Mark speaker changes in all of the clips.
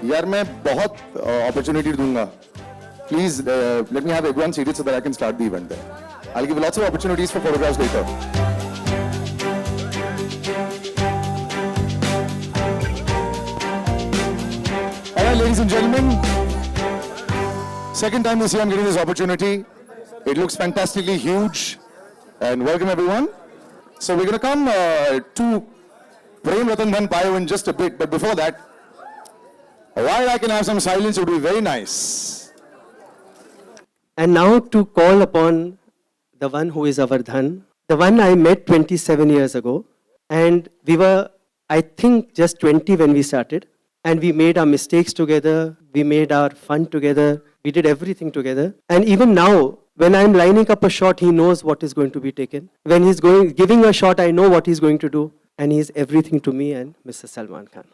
Speaker 1: यार मैं बहुत opportunity दूंगा. Please let me have everyone seated so that I can start the event there. I'll give lots of opportunities for photographs later. All right, ladies and gentlemen. Second time this year I'm getting this opportunity. It looks fantastically huge. And welcome everyone. So we're going to come to Prem Ratan Dhan Payo in just a bit. But before that, while I can have some silence, it would be very nice.
Speaker 2: And now to call upon the one who is our Dhan, the one I met 27 years ago. And we were, I think, just 20 when we started. And we made our mistakes together. We made our fun together. We did everything together. And even now, when I'm lining up a shot, he knows what is going to be taken. When he's giving a shot, I know what he's going to do. And he's everything to me and Mr. Salman Khan.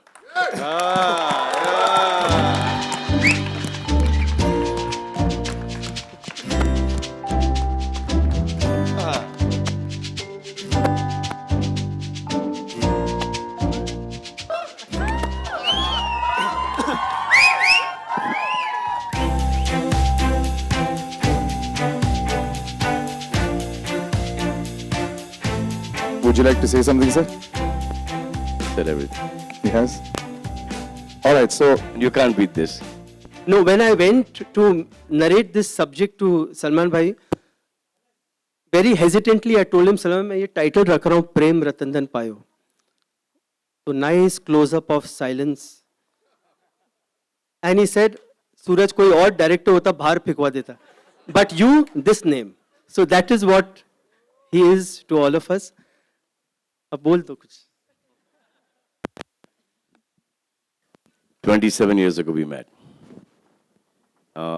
Speaker 1: Would you like to say something, sir?
Speaker 3: Said everything.
Speaker 1: He has. All right, so
Speaker 3: You can't beat this.
Speaker 2: No, when I went to narrate this subject to Salman Bhai, very hesitantly I told him, Salman, मैं ये title रख रहा हूँ प्रेम रतन धन पायो. So nice close up of silence. And he said, सूरज कोई और director होता बाहर फेंकवा देता. But you, this name. So that is what he is to all of us. अब बोल दो कुछ.
Speaker 3: 27 years ago we met.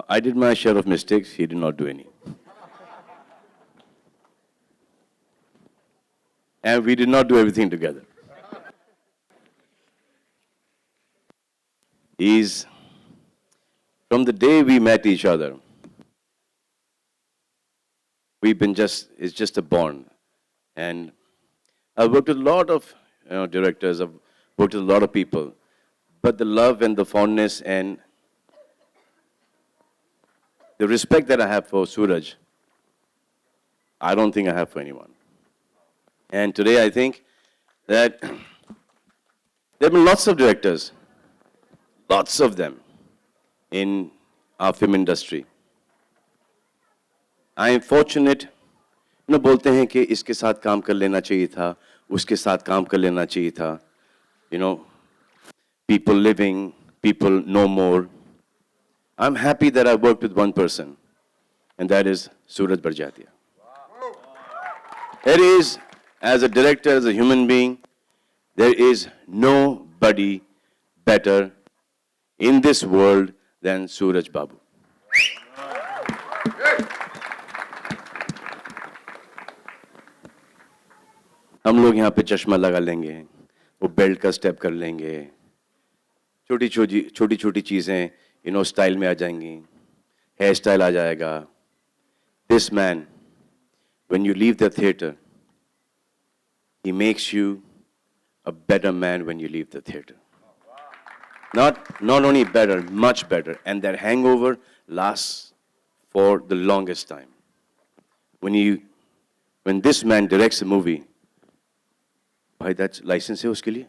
Speaker 3: I did my share of mistakes, he did not do any. And we did not do everything together. From the day we met each other, it's just a bond. And I've worked with a lot of directors, I've worked with a lot of people, but the love and the fondness and the respect that I have for Suraj, I don't think I have for anyone. And today I think that there have been lots of directors, lots of them in our film industry. I am fortunate. बोलते हैं कि इसके साथ काम कर लेना चाहिए था, उसके साथ काम कर लेना चाहिए था. People living, people no more. I'm happy that I worked with one person, and that is Suraj Barjatia. There is, as a director, as a human being, there is nobody better in this world than Suraj Babu. हम लोग यहाँ पे चश्मा लगा लेंगे, वो belt का step कर लेंगे, छोटी छोटी चीज़ें स्टाइल में आ जाएंगी, हेयर स्टाइल आ जाएगा. This man, when you leave the theater, he makes you a better man when you leave the theater. Not only better, much better. And that hangover lasts for the longest time. When this man directs a movie, bhai, that's license hai uske liye.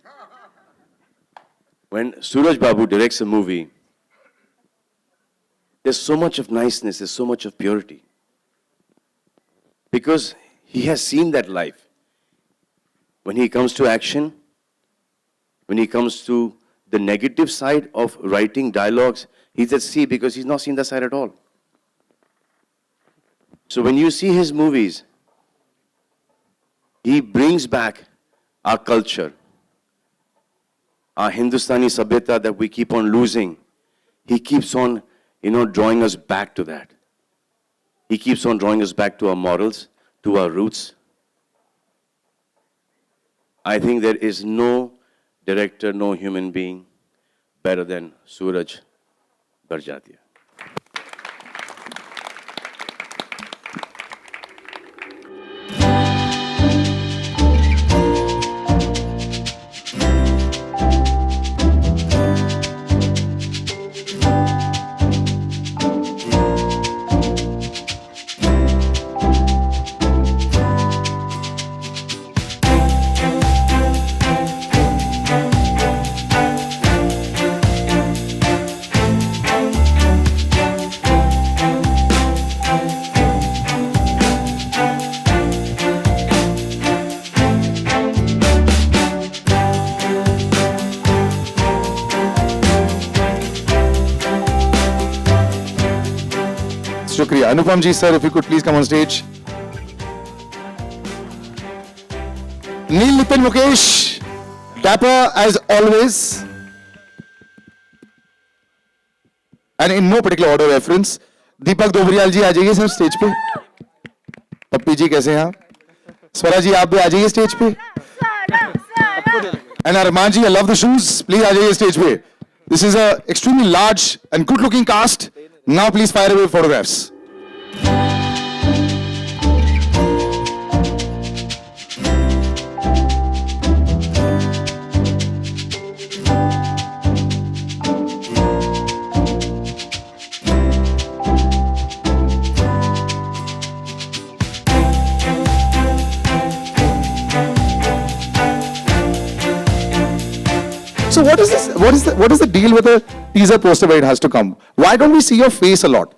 Speaker 3: When Suraj Babu directs a movie, there's so much of niceness, there's so much of purity. Because he has seen that life. When he comes to action, when he comes to the negative side of writing dialogues, he's at sea because he's not seen that side at all. So when you see his movies, he brings back our culture, our Hindustani sabhyata that we keep on losing. He keeps on, drawing us back to that. He keeps on drawing us back to our morals, to our roots. I think there is no director, no human being better than Suraj Barjatia.
Speaker 1: Shukriya. Anupam ji, sir, if you could please come on stage. Neil, Nitin, Mukesh, dapper as always. And in no particular order reference, दीपक दोबरियाल जी आ जाइए sir stage पे. पप्पी जी कैसे हैं आप? स्वरा जी आप भी आ जाइए stage पे. And Arman ji, I love the shoes. Please आ जाइए स्टेज पे. This is a extremely large and good looking cast. Now please fire away photographs. So what is this? What is the deal with a teaser poster where it has to come? Why don't we see your face a lot?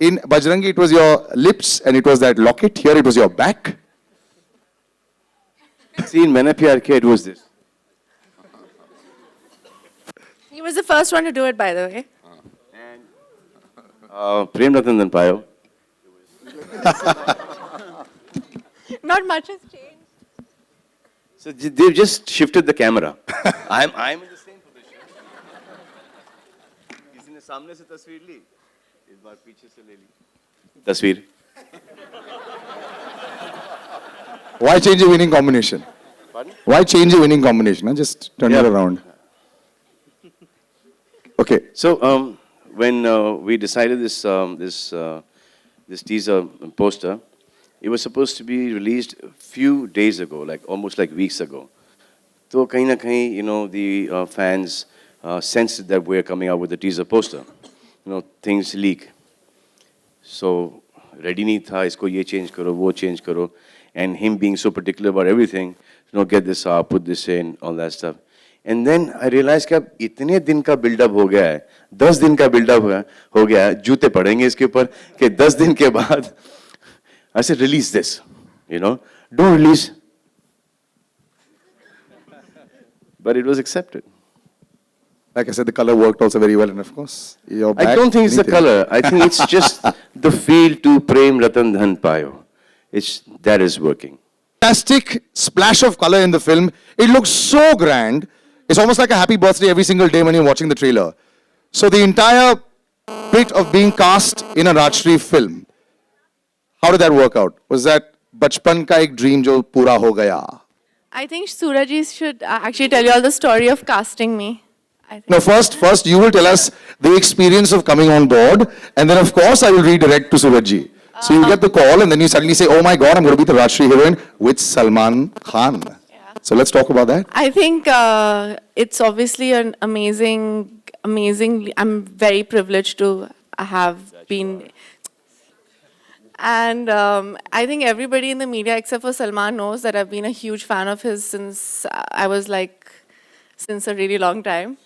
Speaker 1: In Bajrangi, it was your lips and it was that locket. Here, it was your back.
Speaker 3: See, in Maine Pyar Kiya, it was this.
Speaker 4: He was the first one to do it, by the way.
Speaker 3: Prem Ratan Dhan Payo.
Speaker 4: Not much has changed.
Speaker 3: So they've just shifted the camera. I'm in the same position. किसी ने सामने से तस्वीर ली, इस बार पीछे से ले ली. तस्वीर.
Speaker 1: Why change a winning combination?
Speaker 3: Pardon?
Speaker 1: Why change a winning combination? Huh? Just turn it around. Okay.
Speaker 3: So when we decided this teaser poster, it was supposed to be released a few days ago, like almost like weeks ago. So kahin na kahin, you know, the fans sensed that we're coming out with a teaser poster. You know, things leak. So ready nahi tha, isko ye change karo, wo change karo, and him being so particular about everything, you know, get this out, put this in, all that stuff. And then I realized कि अब इतने दिन का build-up हो गया है, 10 दिन का build-up हो गया है, जूते पड़ेंगे इसके ऊपर कि 10 दिन के बाद I said, release this, you know, don't release. But it was accepted.
Speaker 1: Like I said, the color worked also very well, and of course, your back,
Speaker 3: I don't think it's the
Speaker 1: anything.
Speaker 3: color. I think it's just the feel to Prem Ratan Dhan Payo. That is working.
Speaker 1: Fantastic splash of color in the film. It looks so grand. It's almost like a happy birthday every single day when you're watching the trailer. So the entire bit of being cast in a Rajshri film, how did that work out? Was that bachpan ka ek dream jo pura ho gaya?
Speaker 4: I think Suraj should actually tell you all the story of casting me. I think.
Speaker 1: No, first you will tell us the experience of coming on board, and then of course I will redirect to Surajji. So you get the call, and then you suddenly say, "Oh my God, I'm going to be the Rajshri heroine with Salman Khan." So let's talk about that.
Speaker 4: I think it's obviously an amazing. I'm very privileged to have been. And I think everybody in the media except for Salman knows that I've been a huge fan of his since I was like, since a really long time.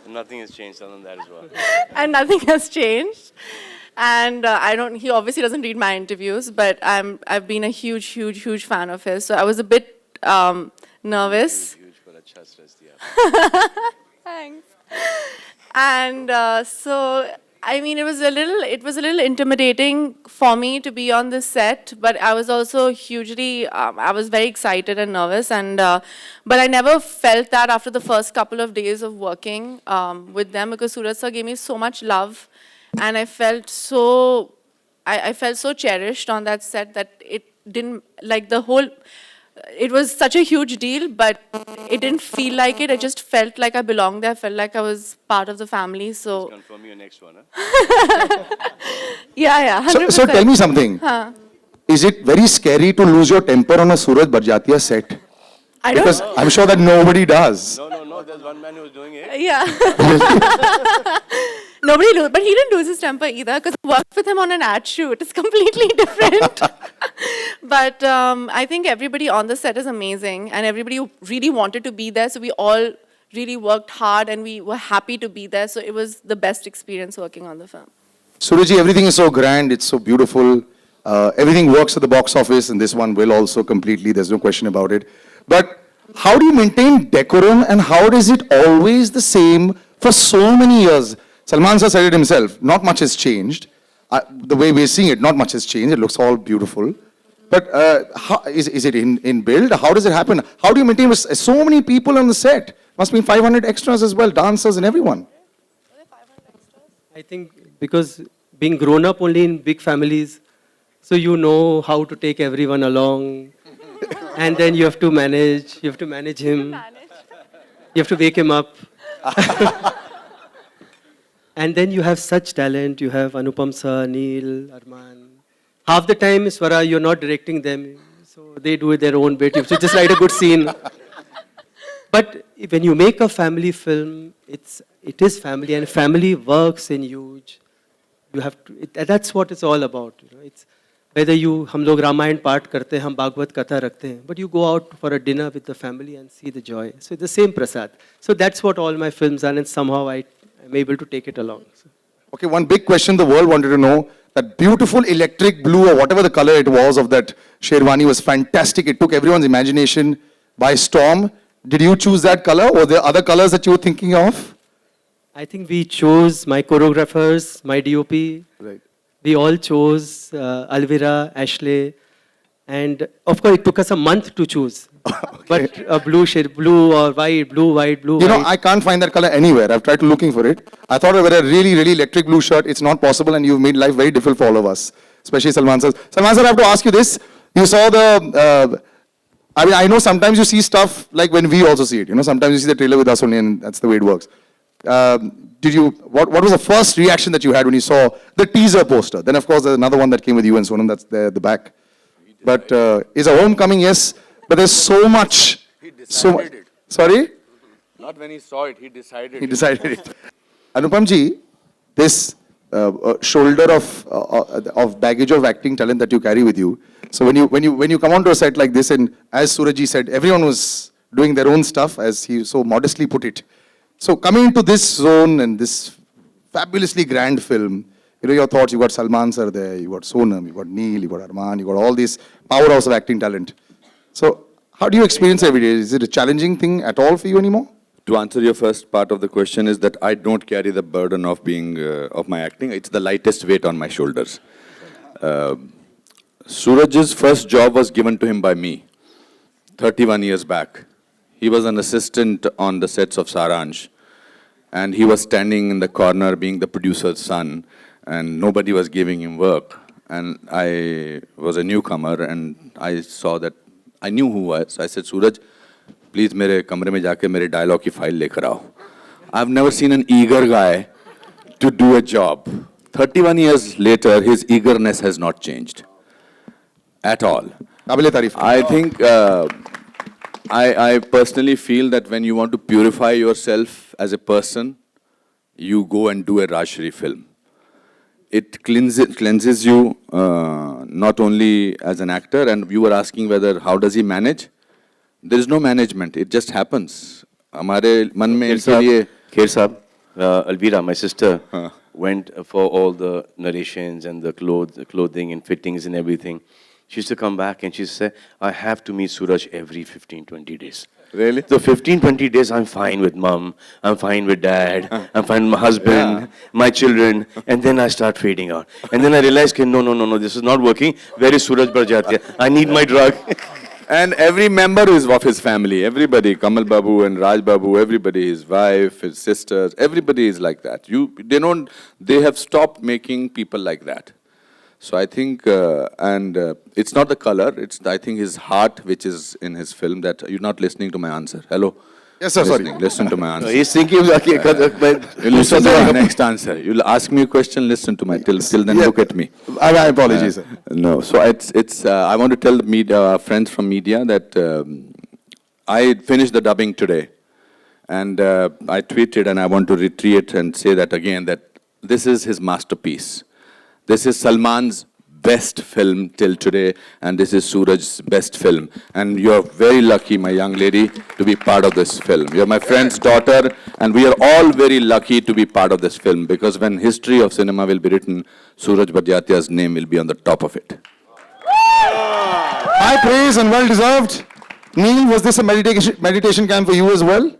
Speaker 3: Nothing has changed other than that as well.
Speaker 4: And nothing has changed. And he obviously doesn't read my interviews, but I've been a huge fan of his. So I was a bit nervous. Thanks. And so, I mean, it was a little intimidating for me to be on this set, but I was also hugely, I was very excited and nervous, and but I never felt that after the first couple of days of working with them, because Suraj sir gave me so much love, and I felt so cherished on that set that it didn't, like the whole, it was such a huge deal, but it didn't feel like it. I just felt like I belonged there. I felt like I was part of the family. So
Speaker 3: Confirm your next one, huh?
Speaker 4: yeah, 100%.
Speaker 1: So tell me something. Is it very scary to lose your temper on a Suraj Barjatia set?
Speaker 4: I don't
Speaker 1: Because I'm sure that nobody does.
Speaker 3: No, there's one man who's doing it.
Speaker 4: Yeah. But he didn't lose his temper either, because I worked with him on an ad shoot. It's completely different. But I think everybody on the set is amazing, and everybody really wanted to be there. So we all really worked hard, and we were happy to be there. So it was the best experience working on the film.
Speaker 1: Surajji, everything is so grand, it's so beautiful. Everything works at the box office, and this one will also completely, there's no question about it. But how do you maintain decorum, and how is it always the same for so many years? Salman sir said it himself, not much has changed. The way we're seeing it, not much has changed. It looks all beautiful. But how, is it in build? How does it happen? How do you maintain with so many people on the set? Must be 500 extras as well, dancers and everyone.
Speaker 2: I think because being grown up only in big families, so you know how to take everyone along. And then you have to manage him. You have to wake him up. And then you have such talent. You have Anupam sir, Neil, Arman. Half the time, Swara, you're not directing them. So they do their own bit. You have to just write a good scene. But when you make a family film, it is family, and family works in huge. You have to. That's what it's all about. You know, it's whether हम लोग रामायण पाठ करते हैं, हम भागवत कथा रखते हैं, but you go out for a dinner with the family and see the joy. So it's the same prasad. So that's what all my films are, and somehow I'm able to take it along. So.
Speaker 1: Okay, one big question the world wanted to know. That beautiful electric blue or whatever the color it was of that Sherwani was fantastic. It took everyone's imagination by storm. Did you choose that color or the other colors that you were thinking of?
Speaker 2: I think we chose my choreographers, my DOP.
Speaker 1: Right.
Speaker 2: We all chose Alvira, Ashley, and of course it took us a month to choose. But blue shade, blue or white, blue, white, blue,
Speaker 1: You know,
Speaker 2: white.
Speaker 1: I can't find that color anywhere. I've tried looking for it. I thought I wear a really, really electric blue shirt. It's not possible, and you've made life very difficult for all of us, especially Salman sir. Salman sir, I have to ask you this. You saw the, I mean, I know sometimes you see stuff like when we also see it. You know, sometimes you see the trailer with us only, and that's the way it works. What was the first reaction that you had when you saw the teaser poster? Then, of course, there's another one that came with you and Sonam, that's there at the back. But is a homecoming, yes, but there's so much.
Speaker 5: He decided it.
Speaker 1: Sorry?
Speaker 5: Not when he saw it, he decided
Speaker 1: He
Speaker 5: it.
Speaker 1: decided it. Anupam ji, this shoulder of baggage of acting talent that you carry with you. So when you come onto a set like this, and as Suraj ji said, everyone was doing their own stuff, as he so modestly put it. So coming into this zone and this fabulously grand film, you know, your thoughts, you got Salman sir there, you got Sonam, you got Neil, you got Arman, you got all this powerhouse of acting talent. So how do you experience every day? Is it a challenging thing at all for you anymore?
Speaker 5: To answer your first part of the question is that I don't carry the burden of being, of my acting. It's the lightest weight on my shoulders. Suraj's first job was given to him by me, 31 years back. He was an assistant on the sets of Saransh, and he was standing in the corner being the producer's son, and nobody was giving him work. And I was a newcomer, and I saw that, I knew who I was. I said, Suraj, please मेरे कमरे में जाके मेरे dialogue की file लेकर आओ. I've never seen an eager guy to do a job. 31 years later, his eagerness has not changed at all.
Speaker 1: Kabile Tarif.
Speaker 5: I think I personally feel that when you want to purify yourself as a person, you go and do a Rajshri film. It cleanses you not only as an actor, and you were asking whether how does he manage? There is no management. It just happens. हमारे मन में इसके लिए
Speaker 3: Kher Saab, Alvira, my sister, went for all the narrations and the clothing and fittings and everything. She used to come back and she said, I have to meet Suraj every 15, 20 days.
Speaker 5: Really?
Speaker 3: So 15, 20 days, I'm fine with mom, I'm fine with dad, I'm fine with my husband, my children, and then I start fading out. And then I realized, no, this is not working. Where is Suraj Barjatia? I need my drug.
Speaker 5: And every member is of his family. Everybody, Kamal Babu and Raj Babu, everybody, his wife, his sisters, everybody is like that. They have stopped making people like that. So I think, it's not the color, it's I think his heart which is in his film that you're not listening to my answer. Hello?
Speaker 1: Yes, sir, sorry.
Speaker 5: Listen to my answer.
Speaker 3: He's thinking,
Speaker 5: You listen to my next answer. You'll ask me a question, listen to my, till then
Speaker 1: Yeah.
Speaker 5: look at me.
Speaker 1: I apologize, sir.
Speaker 5: No, so it's I want to tell the media, friends from media that I finished the dubbing today. And I tweeted, and I want to reiterate and say that again, that this is his masterpiece. This is Salman's best film till today, and this is Suraj's best film. And you're very lucky, my young lady, to be part of this film. You're my friend's daughter, and we are all very lucky to be part of this film, because when history of cinema will be written, Suraj Barjatia's name will be on the top of it.
Speaker 1: High praise and well deserved. Neil, was this a meditation camp for you as well?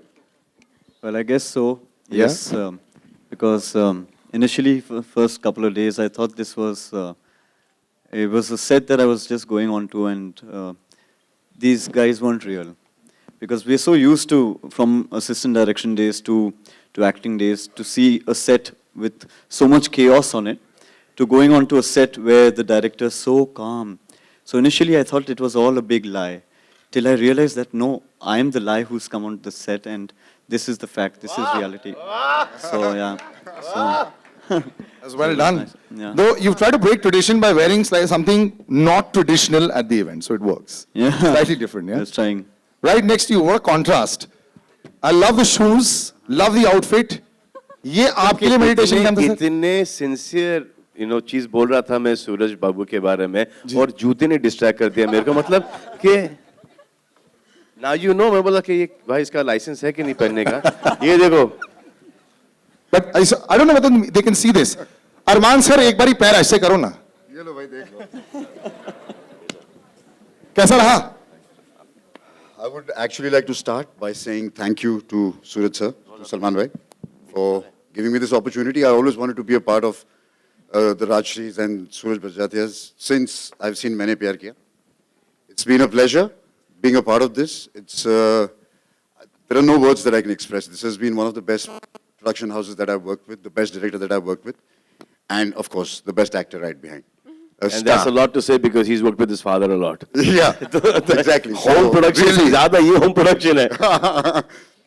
Speaker 6: Well, I guess so.
Speaker 1: Yeah?
Speaker 6: Yes. because initially, for the first couple of days, I thought this was it was a set that I was just going on to, and these guys weren't real, because we're so used to, from assistant direction days to acting days, to see a set with so much chaos on it, to going on to a set where the director is so calm. So initially, I thought it was all a big lie, till I realized that no, I am the lie who's come onto the set, and this is the fact, this is reality. So yeah, so
Speaker 1: That's well done.
Speaker 6: nice. Yeah.
Speaker 1: Though you've tried to break tradition by wearing something not traditional at the event, so it works.
Speaker 6: yeah,
Speaker 1: Slightly different, yeah?
Speaker 6: just trying.
Speaker 1: Right next to you, what a contrast. I love the shoes, love the outfit. ये आपके लिए meditation camp था sir?
Speaker 3: इतने sincere चीज बोल रहा था मैं सूरज बाबू के बारे में, और जूते ने डिस्ट्रैक्ट कर दिया मेरे को, मतलब कि now मैं बोला कि ये भाई इसका लाइसेंस है कि नहीं पहनने का, ये देखो.
Speaker 1: But I don't know whether they can see this. Arman sir एक बारी पैर ऐसे करो ना.
Speaker 7: ये लो भाई देख लो.
Speaker 1: कैसा रहा?
Speaker 7: I would actually like to start by saying thank you to Suraj sir, to Salman bhai, for giving me this opportunity. I always wanted to be a part of the Rajshris and Suraj Bajatias since I've seen Maine Pyar Kiya. It's been a pleasure being a part of this. There are no words that I can express. This has been one of the best production houses that I've worked with, the best director that I've worked with, and of course, the best actor right behind.
Speaker 3: And that's a lot to say because he's worked with his father a lot.
Speaker 7: Yeah, exactly.
Speaker 3: Home production से ज़्यादा ये home production है.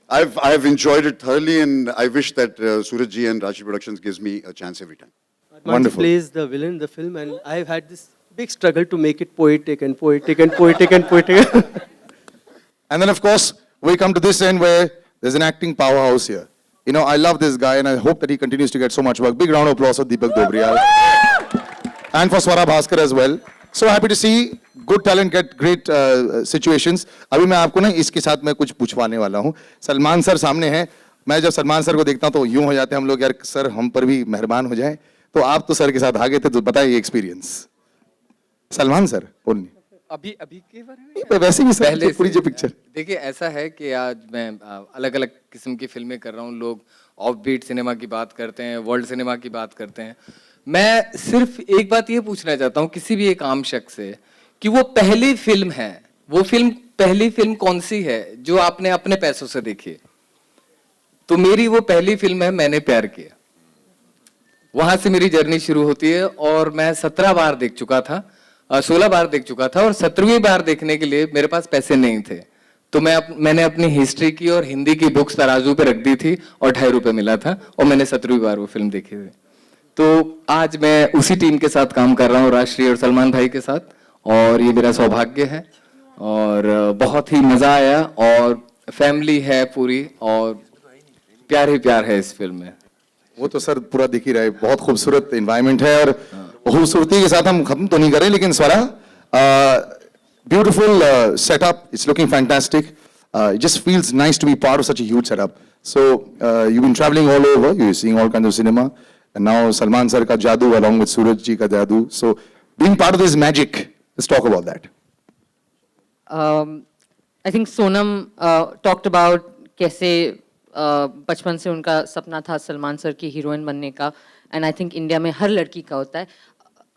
Speaker 7: I've enjoyed it thoroughly, and I wish that Suraj ji and Rashi Productions gives me a chance every time.
Speaker 1: Wonderful.
Speaker 2: plays the villain in the film, and I've had this big struggle to make it poetic and poetic and poetic and poetic.
Speaker 1: And then of course, we come to this end where there's an acting powerhouse here. I love this guy and I hope that he continues to get so much work. Big round of applause for Deepak Dobriyal. And for Swara Bhaskar as well. So happy to see good talent get great situations. अभी मैं आपको ना इसके साथ मैं कुछ पूछवाने वाला हूँ. सलमान सर सामने हैं. मैं जब सलमान सर को देखता हूँ तो यूं हो जाते हैं हम लोग, यार सर हम पर भी मेहरबान हो जाएं. तो आप तो सर के साथ आ गए थे, तो बताइए एक्सपीरियंस. Salman sir only.
Speaker 8: अभी के बारे में
Speaker 1: वैसे भी सर
Speaker 8: पहले
Speaker 1: पूरी
Speaker 8: से-
Speaker 1: जो पिक्चर.
Speaker 8: देखिए ऐसा है कि आज मैं अलग अलग किस्म की फिल्में कर रहा हूँ. लोग ऑफ बीट सिनेमा की बात करते हैं, वर्ल्ड सिनेमा की बात करते हैं. मैं सिर्फ एक बात ये पूछना चाहता हूँ किसी भी एक आम शख्स से कि वो पहली फिल्म है, पहली फिल्म कौन सी है जो आपने अपने पैसों से देखी है? तो मेरी वो पहली फिल्म है मैंने प्यार किया. वहां से मेरी जर्नी शुरू होती है और मैं 17 बार देख चुका था, 16 बार देख चुका था, और 17वीं बार देखने के लिए मेरे पास पैसे नहीं थे. तो मैंने अपनी हिस्ट्री की और हिंदी की बुक्स तराजू पे रख दी थी और 2.5 रुपए मिला था, और मैंने 17वीं बार वो फिल्म देखी थी. तो आज मैं उसी टीम के साथ काम कर रहा हूँ, राष्ट्रीय और सलमान भाई के साथ, और ये मेरा सौभाग्य है और बहुत ही मजा आया. और फैमिली है पूरी और प्यार ही प्यार है इस फिल्म में.
Speaker 1: वो तो सर पूरा दिख ही रहा है. बहुत खूबसूरत एनवायरनमेंट है और खूबसूरती के साथ हम खत्म तो नहीं करें, लेकिन Swara beautiful setup. It's looking fantastic. It just feels nice to be part of such a huge setup. So you've been traveling all over, you're seeing all kinds of cinema, and now Salman sir ka jadoo along with Suraj ji ka jadoo. So being part of this magic, let's talk about that.
Speaker 9: I think Sonam talked about कैसे बचपन से उनका सपना था Salman sir की heroine बनने का, and I think India में हर लड़की का होता है.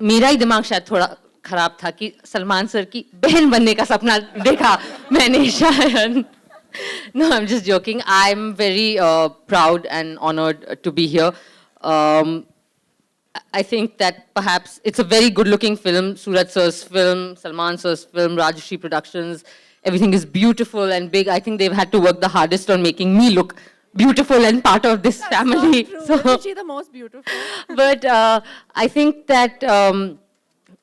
Speaker 9: मेरा ही दिमाग शायद थोड़ा खराब था कि सलमान सर की बहन बनने का सपना देखा मैंने शायद. No, I'm just joking. I'm very proud and honored to be here. I think that perhaps it's a very good-looking film. Suraj sir's film, Salman sir's film, Rajshri Productions. Everything is beautiful and big. I think they've had to work the hardest on making me look beautiful and part of this family.
Speaker 4: Isn't she the most beautiful?
Speaker 9: But I think that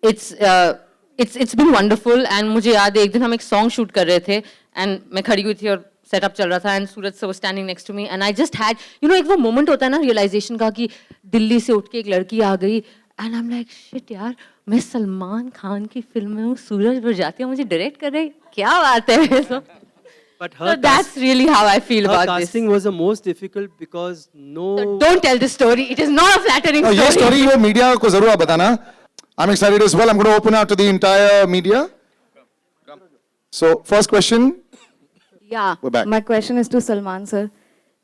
Speaker 9: it's been wonderful. And मुझे याद है एक दिन हम एक song shoot कर रहे थे and मैं खड़ी हुई थी और setup चल रहा था and Suraj sir was standing next to me and I just had, एक वो moment होता है ना realization का कि दिल्ली से उठ के एक लड़की आ गई and I'm like shit यार मैं सलमान खान की फिल्म में हूँ, सूरज बजाती है, मुझे डायरेक्ट कर रहे, क्या बात है.
Speaker 2: But
Speaker 9: So that's really how I feel
Speaker 2: her
Speaker 9: about this.
Speaker 2: casting was the most difficult because no.
Speaker 9: Don't tell this story. It is not a flattering
Speaker 1: ये
Speaker 9: story.
Speaker 1: story वो media को जरूर आप बताना. I'm excited as well. I'm going to open out to the entire media. So first question.
Speaker 10: Yeah,
Speaker 1: We're back.
Speaker 10: my question is to Salman sir.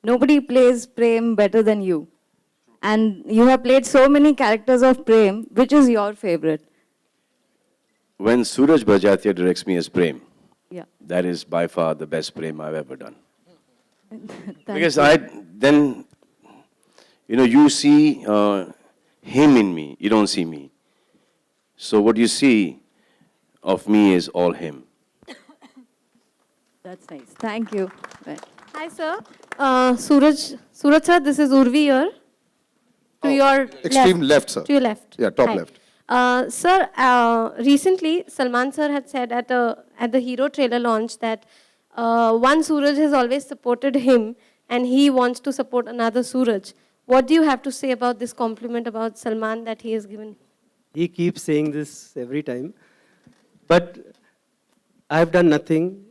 Speaker 10: Nobody plays Prem better than you. And you have played so many characters of Prem. Which is your favorite?
Speaker 3: When Suraj Barjatia directs me as Prem,
Speaker 10: Yeah.
Speaker 3: that is by far the best Prem I've ever done.
Speaker 10: Thank
Speaker 3: Because
Speaker 10: you.
Speaker 3: then, you see him in me, you don't see me. So what you see of me is all him.
Speaker 10: That's nice. Thank you. Right.
Speaker 11: Hi, sir. Suraj sir, this is Urvi here. To your
Speaker 1: Extreme left, sir.
Speaker 11: To your left.
Speaker 1: Yeah, top
Speaker 11: Hi.
Speaker 1: left.
Speaker 11: Sir, recently Salman sir had said at the Hero trailer launch that one Suraj has always supported him and he wants to support another Suraj. What do you have to say about this compliment about Salman that he has given?
Speaker 2: He keeps saying this every time. But I've done nothing.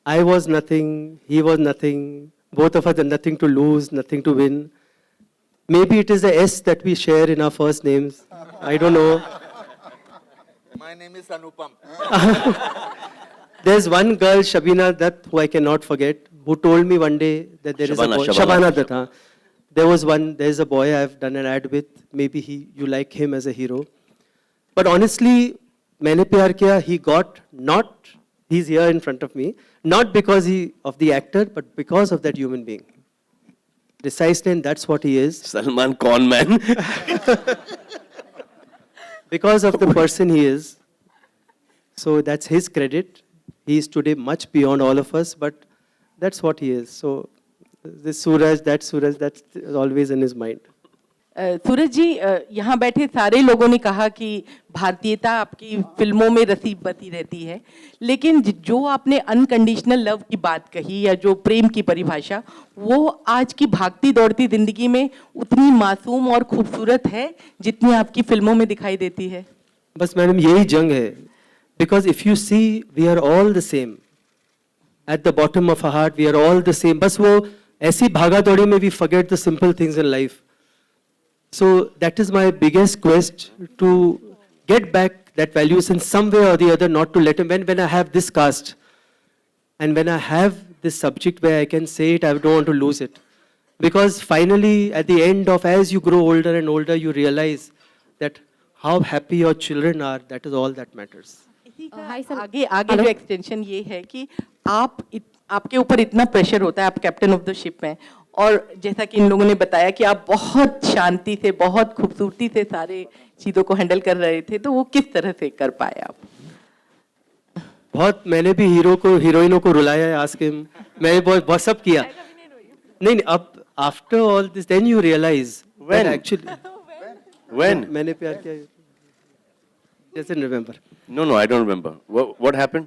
Speaker 2: I was nothing. He was nothing. Both of us had nothing to lose, nothing to win. Maybe it is the S that we share in our first names. I don't know.
Speaker 5: My name is Anupam.
Speaker 2: There's one girl, Shabina Dutt, who I cannot forget, who told me one day that there is a boy. Shabana Dutt, huh? There's a boy I've done an ad with. Maybe you like him as a hero. But honestly, Maine Pyar Kiya, he's here in front of me, not because of the actor, but because of that human being. Precisely, and that's what he is.
Speaker 3: Salman con man.
Speaker 2: Because of the person he is. So that's his credit. He is today much beyond all of us, but that's what he is. So this Suraj, that's always in his mind.
Speaker 12: सूरज जी, यहाँ बैठे सारे लोगों ने कहा कि भारतीयता आपकी फिल्मों में रसीब बसी रहती है, लेकिन जो आपने अनकंडीशनल लव की बात कही या जो प्रेम की परिभाषा, वो आज की भागती दौड़ती जिंदगी में उतनी मासूम और खूबसूरत है जितनी आपकी फिल्मों में दिखाई देती है.
Speaker 2: बस मैडम यही जंग है. Because if you see, we are all the same. At the bottom of our heart, we are all the same. बस वो ऐसी भागा दौड़ी में we forget the simple things in life. So that is my biggest quest, to get back that values in some way or the other, not to let him. When I have this cast, and when I have this subject where I can say it, I don't want to lose it. Because finally, at the end of, as you grow older and older, you realize that how happy your children are, that is all that matters.
Speaker 12: आगे जो extension ये है कि आपके ऊपर इतना pressure होता है, आप कैप्टन ऑफ द शिप हैं, और जैसा कि इन लोगों ने बताया कि आप बहुत शांति से, बहुत खूबसूरती से सारे चीज़ों को हैंडल कर रहे थे, तो वो किस तरह से कर पाए आप?
Speaker 2: बहुत मैंने भी हीरोइनों को रुलाया है, आस्क हिम. मैंने बहुत सब किया. नहीं, अब after all this then you realize when actually मैंने प्यार किया. Doesn't remember.
Speaker 3: No, I don't remember. What happened?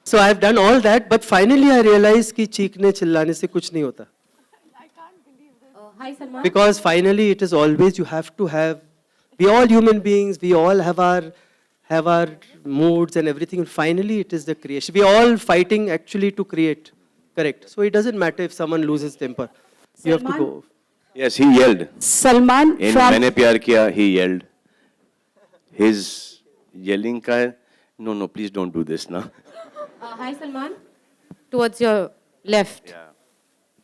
Speaker 2: So I have done all that, but finally I realized कि चीखने चिल्लाने से कुछ नहीं होता.
Speaker 11: Hi, Salman.
Speaker 2: Because finally it is always you have to have. We all human beings. We all have our moods and everything. And finally it is the creation. We all fighting actually to create. Correct. So it doesn't matter if someone loses temper. You have to go.
Speaker 3: Yes, he yelled.
Speaker 10: Salman
Speaker 3: In
Speaker 10: from...
Speaker 3: Maine Pyar Kiya, he yelled. His yelling ka, no, please don't do this now.
Speaker 11: Hi, Salman. Towards your left.
Speaker 3: Yeah.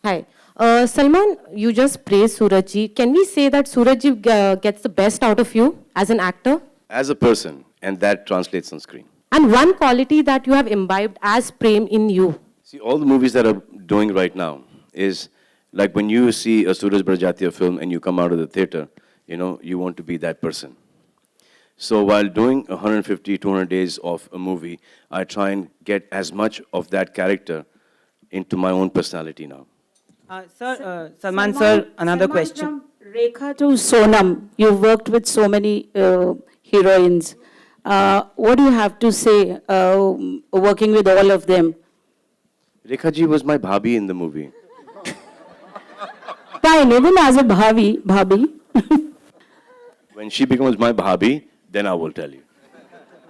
Speaker 11: Hi. Salman, you just praised Suraj ji. Can we say that Suraj ji gets the best out of you as an actor?
Speaker 3: As a person, and that translates on screen.
Speaker 11: And one quality that you have imbibed as Prem in you?
Speaker 3: See, all the movies that are doing right now is like when you see a Suraj Barjatia film and you come out of the theater, you want to be that person. So while doing 150, 200 days of a movie, I try and get as much of that character into my own personality now.
Speaker 12: Salman sir, another question.
Speaker 10: From Rekha to Sonam, you've worked with so many heroines. What do you have to say working with all of them?
Speaker 3: Rekha ji was my bhabhi in the movie.
Speaker 10: Fine, even as a bhabhi.
Speaker 3: When she becomes my bhabhi, then I will tell you.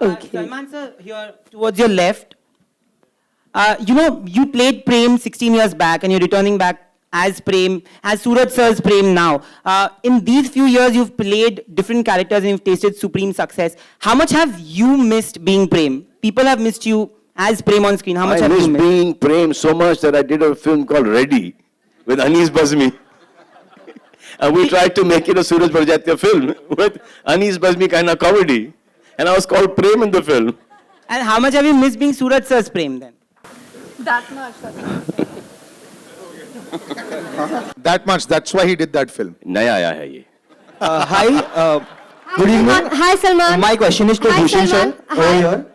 Speaker 10: Okay.
Speaker 12: Salman sir, here towards your left. You played Prem 16 years back and you're returning back as Prem, as Suraj sir's Prem now. In these few years, you've played different characters and you've tasted supreme success. How much have you missed being Prem? People have missed you as Prem on screen. How much have you missed?
Speaker 3: I missed being Prem so much that I did a film called Ready with Anis Bazmi. And we tried to make it a Suraj Barjatya film with Anis Bazmi kind of comedy. And I was called Prem in the film.
Speaker 13: And how much have you missed being Suraj sir's Prem then?
Speaker 4: That much.
Speaker 1: That much. That's why he did that film.
Speaker 3: Naya aaya hai ye.
Speaker 13: Hi, good evening.
Speaker 11: Hi, Salman.
Speaker 13: My question is to
Speaker 11: Hi,
Speaker 13: Bhushan sir.
Speaker 11: Salman.
Speaker 13: Over
Speaker 11: Hi.
Speaker 13: here.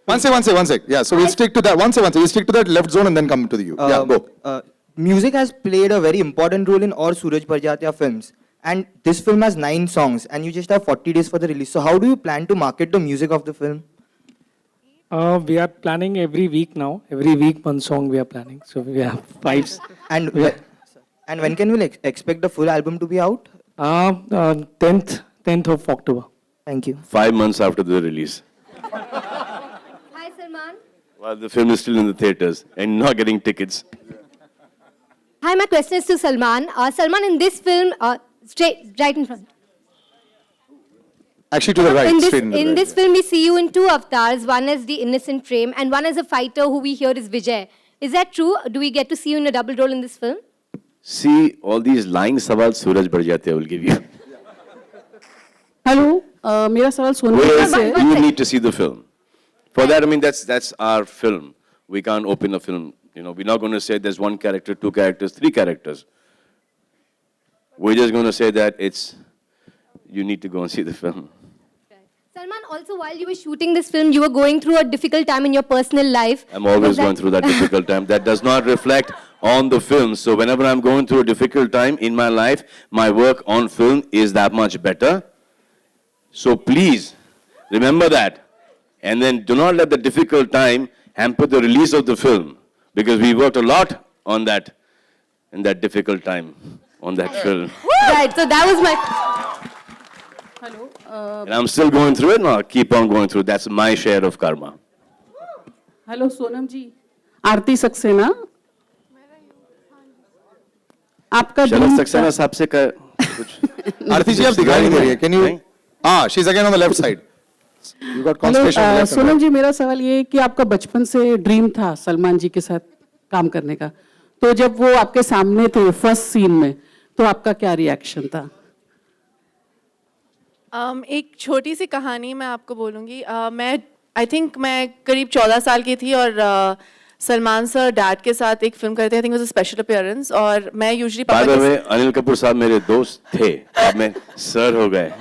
Speaker 1: One sec. Yeah, so we'll stick to that. One sec. We'll stick to that left zone and then come to you. Yeah, go.
Speaker 13: Music has played a very important role in all Suraj Barjatya films. And this film has 9 songs and you just have 40 days for the release. So how do you plan to market the music of the film?
Speaker 14: We are planning every week now. Every week one song we are planning. So we have 5.
Speaker 13: And when can we expect the full album to be out?
Speaker 14: 10th of October.
Speaker 13: Thank you.
Speaker 3: 5 months after the release.
Speaker 11: Hi, Salman.
Speaker 3: While the film is still in the theaters and not getting tickets.
Speaker 11: Hi, my question is to Salman. Salman, in this film, right in front.
Speaker 1: Actually, to the right.
Speaker 11: In this,
Speaker 1: straight into the
Speaker 11: in
Speaker 1: right.
Speaker 11: this film, we see you in 2 avatars. One is the innocent Prem, and one is a fighter who we hear is Vijay. Is that true? Do we get to see you in a double role in this film?
Speaker 3: See, all these lying sawal Suraj Barjatya will give you.
Speaker 10: Hello मेरा सवाल Sonam
Speaker 3: Whereas
Speaker 10: से है
Speaker 3: you need to see the film. For that, I mean, that's our film. We can't open a film. You know, we're not going to say there's 1 character, 2 characters, 3 characters. We're just going to say that you need to go and see the film.
Speaker 11: Salman, also while you were shooting this film, you were going through a difficult time in your personal life.
Speaker 3: I'm always
Speaker 11: Was that-
Speaker 3: going through that difficult time. That does not reflect on the film. So whenever I'm going through a difficult time in my life, my work on film is that much better. So please, remember that. And then do not let the difficult time hamper the release of the film. Because we worked a lot on that, in that difficult time, on that film.
Speaker 11: Right, so that was my...
Speaker 10: hello
Speaker 3: And I'm still going through it, and I'll keep on going through it. That's my share of karma.
Speaker 10: Hello Sonam ji Aarti Saxena आपका
Speaker 3: Sharad
Speaker 10: dream
Speaker 3: Saxena
Speaker 10: था-
Speaker 3: साहब से कुछ
Speaker 1: Aarti ji, आप दिखाई नहीं दे रही है. Can you?
Speaker 3: नहीं?
Speaker 1: Ah, she's again on the left side. You got
Speaker 10: hello
Speaker 1: concentration on the left and
Speaker 10: Sonam
Speaker 1: right.
Speaker 10: जी मेरा सवाल ये है कि आपका बचपन से ड्रीम था सलमान जी के साथ काम करने का तो जब वो आपके सामने थे फर्स्ट सीन में तो आपका क्या रिएक्शन था
Speaker 4: एक छोटी सी कहानी मैं आपको बोलूँगी आई थिंक मैं करीब 14 साल की थी और सलमान सर डैड के साथ एक फिल्म करते थे I think was a special appearance और मैं यूजुअली
Speaker 3: By
Speaker 4: पापा
Speaker 3: the
Speaker 4: के
Speaker 3: way, अनिल कपूर साहब मेरे दोस्त थे अब मैं सर हो गए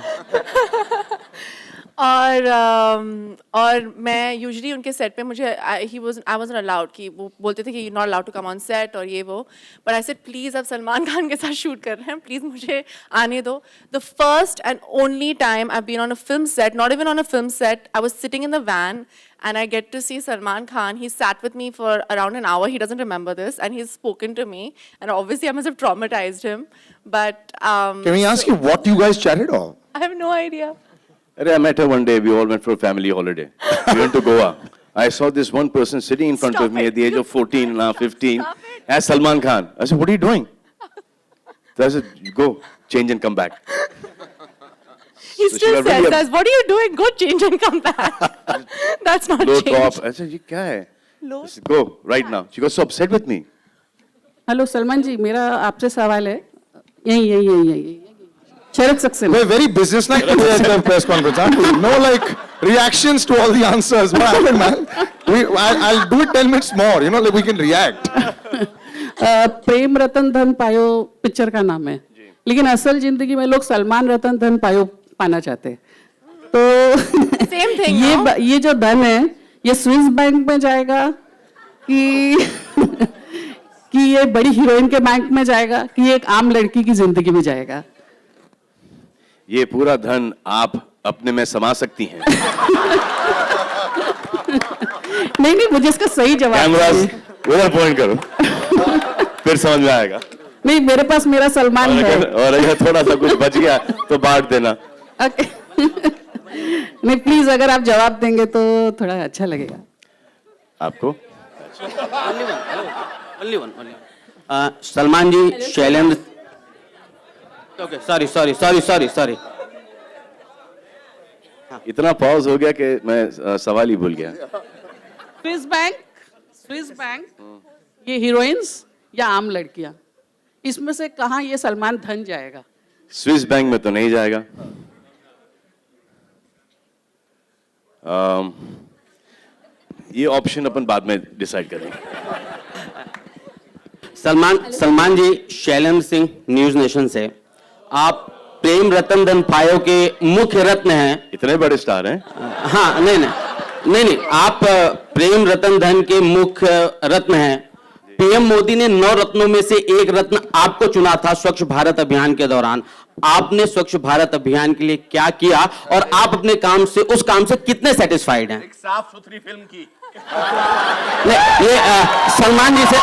Speaker 4: और मैं यूजुअली उनके सेट पे मुझे आई वाजंट अलाउड कि वो बोलते थे कि you not allowed to come on set और ये वो बट आई सेड प्लीज़ आप सलमान खान के साथ शूट कर रहे हैं प्लीज़ मुझे आने दो the first and only time I been on a film set not even on a film set I was sitting in the van and I get to see Salman Khan. He sat with me for around an hour. He doesn't remember this, and he's spoken to me. And obviously, I must have traumatized him. But
Speaker 1: Can we ask you what you guys chatted or?
Speaker 4: I have no idea.
Speaker 3: I met her one day. We all went for a family holiday. We went to Goa. I saw this one person sitting in front of me at the age of 14, now 15, as Salman Khan. I said, "What are you doing?" So I said, "Go, change and come back."
Speaker 4: He
Speaker 3: So she
Speaker 4: still
Speaker 3: got really
Speaker 4: says, "What are you doing? Go change and come back." That's not
Speaker 3: Low
Speaker 4: change.
Speaker 3: top. I said, "ये क्या है?" I said, "Go right now." She got so upset with me.
Speaker 10: Hello Salman ji मेरा आपसे सवाल है यही शरद Saxena
Speaker 1: We're very businesslike today at the press conference, aren't we? No like reactions to all the answers. What happened, man? I'll do it 10 minutes more. You know, like we can react.
Speaker 10: Prem Ratan Dhan पायो picture का नाम है लेकिन असल जिंदगी में लोग सलमान रतन धन पायो पाना चाहते हैं तो
Speaker 4: Same thing, no?
Speaker 10: ये जो धन है ये स्विस बैंक में जाएगा कि कि ये बड़ी हीरोइन के बैंक में जाएगा कि ये एक आम लड़की की जिंदगी में जाएगा
Speaker 3: ये पूरा धन आप अपने में समा सकती हैं।
Speaker 10: नहीं मुझे इसका सही जवाब
Speaker 3: कैमरास
Speaker 10: चाहिए।
Speaker 3: उधर पॉइंट करो फिर समझ में आएगा
Speaker 10: नहीं मेरे पास मेरा सलमान है
Speaker 3: और अगर थोड़ा सा कुछ बच गया तो बांट देना
Speaker 10: Okay. नहीं प्लीज अगर आप जवाब देंगे तो थोड़ा अच्छा लगेगा
Speaker 3: आपको
Speaker 13: सलमान जी शैलेंद्र ओके सॉरी
Speaker 3: इतना पॉज हो गया कि मैं सवाल ही भूल गया
Speaker 10: स्विस बैंक ये हीरोइंस या आम लड़कियां
Speaker 15: इसमें से कहाँ ये सलमान धन जाएगा?
Speaker 3: स्विस बैंक में तो नहीं जाएगा। ये ऑप्शन अपन बाद में डिसाइड करेंगे।
Speaker 16: सलमान जी, शैलेंद्र सिंह, न्यूज नेशन से। आप प्रेम रतन धन पायो के मुख्य रत्न हैं।
Speaker 3: इतने बड़े स्टार हैं?
Speaker 16: हाँ, नहीं, आप प्रेम रतन धन के मुख्य रत्न हैं। पीएम मोदी ने 9 रत्नों में से एक रत्न आपको चुना था स्वच्छ भारत अभियान के दौरान। आपने स्वच्छ भारत अभियान के लिए क्या किया और आप अपने काम से, उस काम से कितने सेटिस्फाइड हैं?
Speaker 3: एक साफ सुथरी फिल्म की।
Speaker 16: नहीं, ये सलमान जी से,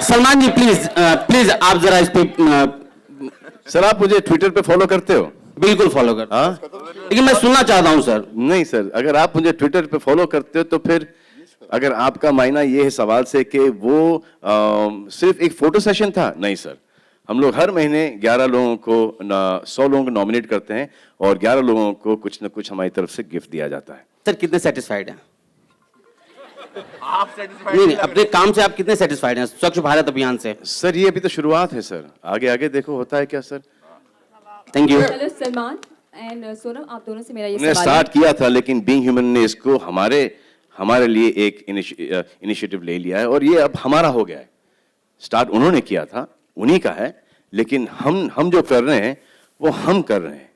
Speaker 16: सलमान जी प्लीज आप जरा इस पे।
Speaker 3: सर, आप मुझे ट्विटर पे फॉलो करते हो?
Speaker 16: बिल्कुल फॉलो करता हूं। लेकिन मैं सुनना चाहता हूं सर।
Speaker 3: नहीं सर, अगर आप मुझे ट्विटर पे फॉलो करते हो तो फिर अगर आपका मायना ये है सवाल से कि वो सिर्फ एक फोटो सेशन था, नहीं सर। हम लोग हर महीने 11 लोगों को 100 लोगों को नॉमिनेट करते हैं और 11 लोगों को कुछ न कुछ हमारी तरफ से गिफ्ट दिया जाता है।
Speaker 16: सर कितने सेटिस्फाइड हैं?
Speaker 3: आप सेटिस्फाइड?
Speaker 16: नहीं, अपने काम से आप कितने सेटिस्फाइड हैं स्वच्छ भारत अभियान से?
Speaker 3: सर ये अभी तो शुरुआत है सर, आगे आगे देखो होता है क्या sir.
Speaker 16: Thank you.
Speaker 17: Hello Salman and Sonam, आप दोनों से मेरा ये
Speaker 3: हमने
Speaker 17: सवाल
Speaker 3: स्टार्ट किया था लेकिन बीइंग ह्यूमन ने इसको हमारे लिए एक इनिशिएटिव ले लिया है और ये अब हमारा हो गया है। स्टार्ट उन्होंने किया था, उन्हीं का है, लेकिन हम जो कर रहे हैं वो हम कर रहे हैं।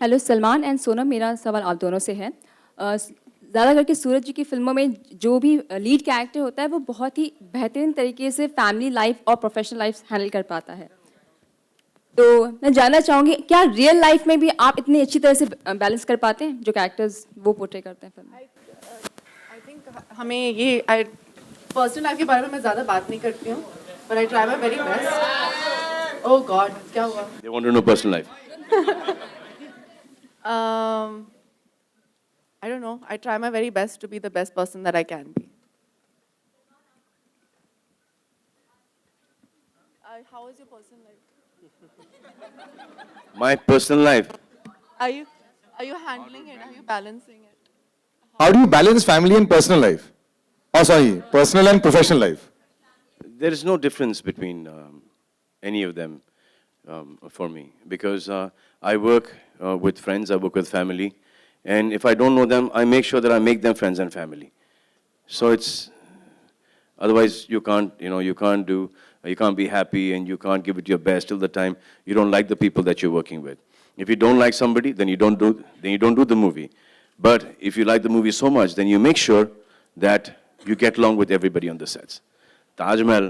Speaker 17: हेलो सलमान एंड सोनम, मेरा सवाल आप दोनों से है। ज़्यादा करके सूरज जी की फिल्मों में जो भी लीड कैरेक्टर होता है वो बहुत ही बेहतरीन तरीके से फैमिली लाइफ और प्रोफेशनल लाइफ हैंडल कर पाता है। तो मैं जानना चाहूँगी, क्या रियल लाइफ में भी आप इतनी अच्छी तरह से बैलेंस कर पाते हैं जो कैरेक्टर्स वो पोर्ट्रे करते हैं फिल्म में?
Speaker 4: आई थिंक हमें ये पर्सनल लाइफ के बारे में मैं ज़्यादा बात नहीं करती हूँ, but I try my very best. Oh God, क्या हुआ?
Speaker 3: They want to know personal life.
Speaker 4: I don't know. I try my very best to be the best person that I can be. How is your personal life?
Speaker 3: My personal life.
Speaker 4: Are you handling it? Are you balancing it?
Speaker 1: How do you balance family and personal life? Oh, sorry, personal and professional life.
Speaker 3: There is no difference between any of them for me because I work with friends, I work with family, and if I don't know them, I make sure that I make them friends and family. So it's otherwise you can't be happy and you can't give it your best till the time you don't like the people that you're working with. If you don't like somebody, then you don't do the movie. But if you like the movie so much, then you make sure that you get along with everybody on the sets. Taj Mahal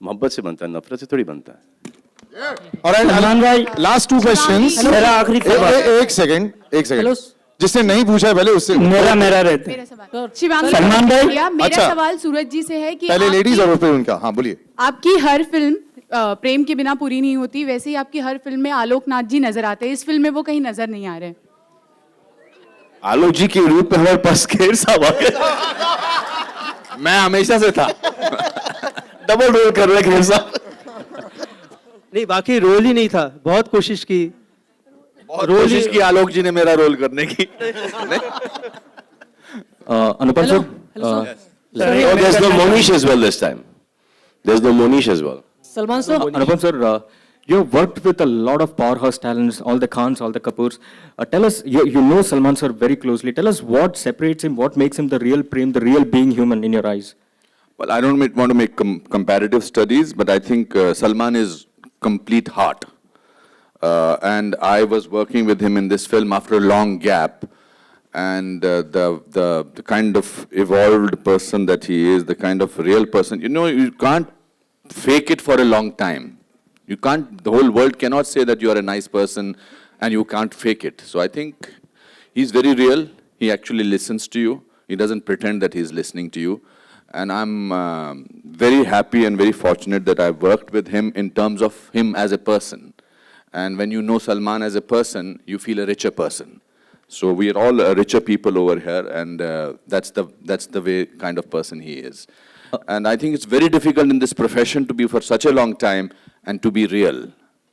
Speaker 3: मोहब्बत से बनता है, नफरत से थोड़ी बनता है।
Speaker 1: Alright, last 2 questions.
Speaker 13: मेरा आखिरी सवाल।
Speaker 1: एक सेकंड। जिसने नहीं पूछा पहले उससे।
Speaker 13: मेरा रहता है।
Speaker 18: सलमान भाई, मेरा सवाल सूरज जी से है कि
Speaker 1: पहले लेडीज और फिर उनका। हाँ बोलिए।
Speaker 18: आपकी हर फिल्म प्रेम के बिना पूरी नहीं होती, वैसे ही आपकी हर फिल्म में आलोकनाथ जी नजर आते हैं, इस फिल्म में वो कहीं नजर नहीं आ रहे।
Speaker 3: आलोक जी के रूप में हमारे पास ढेर सारा
Speaker 5: मैं हमेशा से था।
Speaker 3: डबल रोल कर रहे हैं साहब।
Speaker 2: नहीं, बाकी रोल ही नहीं था, बहुत कोशिश की।
Speaker 5: कोशिश की आलोक जी ने मेरा रोल करने की।
Speaker 3: अनुपम sir, there's no Monish as well this time. There's no Monish as well.
Speaker 19: Salman sir, Anupam sir, you have worked with a lot of powerhouse talents, all the Khans, all the Kapoors. Tell us, you know Salman sir very closely. Tell us what separates him, what makes him the real Prem, the real being human in your eyes.
Speaker 5: Well, I don't want to make comparative studies, but I think Salman is complete heart. And I was working with him in this film after a long gap. And the kind of evolved person that he is, the kind of real person, you can't fake it for a long time. You can't, the whole world cannot say that you are a nice person and you can't fake it. So I think he's very real. He actually listens to you. He doesn't pretend that he's listening to you. And I'm very happy and very fortunate that I've worked with him in terms of him as a person. And when you know Salman as a person, you feel a richer person. So we are all richer people over here, and that's the way kind of person he is. And I think it's very difficult in this profession to be for such a long time and to be real.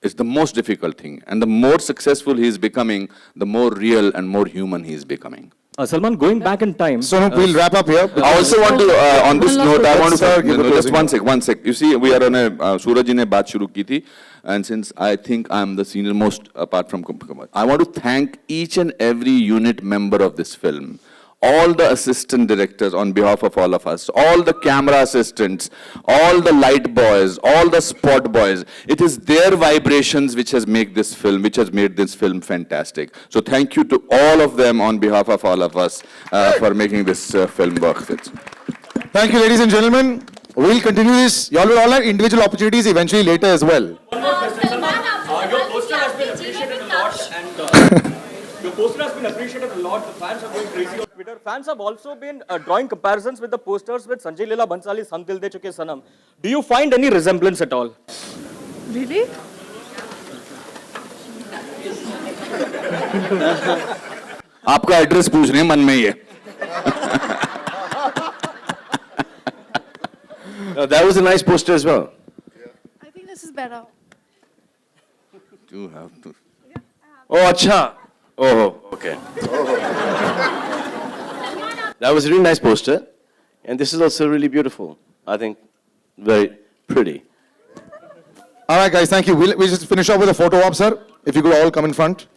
Speaker 5: It's the most difficult thing. And the more successful he is becoming, the more real and more human he is becoming.
Speaker 19: Salman, going back in time.
Speaker 1: So we'll wrap up here.
Speaker 5: I also want to, on this note, I want to,
Speaker 1: Sir, give the
Speaker 5: just
Speaker 1: closing.
Speaker 5: one sec. You see, we are on a, Suraj ji ne baat shuru ki thi, and since I think I'm the senior most, apart from Kumar, I want to thank each and every unit member of this film. All the assistant directors on behalf of all of us, all the camera assistants, all the light boys, all the spot boys. It is their vibrations which has made this film fantastic. So thank you to all of them on behalf of all of us for making this film work with.
Speaker 1: Thank you, ladies and gentlemen. We'll continue this. You all will all have individual opportunities eventually later as well.
Speaker 19: Your poster has been appreciated a lot, and your poster has been appreciated a lot. The fans are going crazy on Twitter. Fans have also been drawing comparisons with the posters with Sanjay Leela Bhansali's Hum Dil De Chuke Sanam. Do you find any resemblance at all?
Speaker 4: Really?
Speaker 5: आपका address पूछ रहे हैं मन में ही है.
Speaker 3: That was a nice poster as well.
Speaker 4: I think this is better.
Speaker 5: You have to.
Speaker 3: Oh, acha. Oh, okay. That was a really nice poster. And this is also really beautiful. I think very pretty.
Speaker 1: All right, guys, thank you. We'll just finish off with a photo op, sir. If you could all come in front.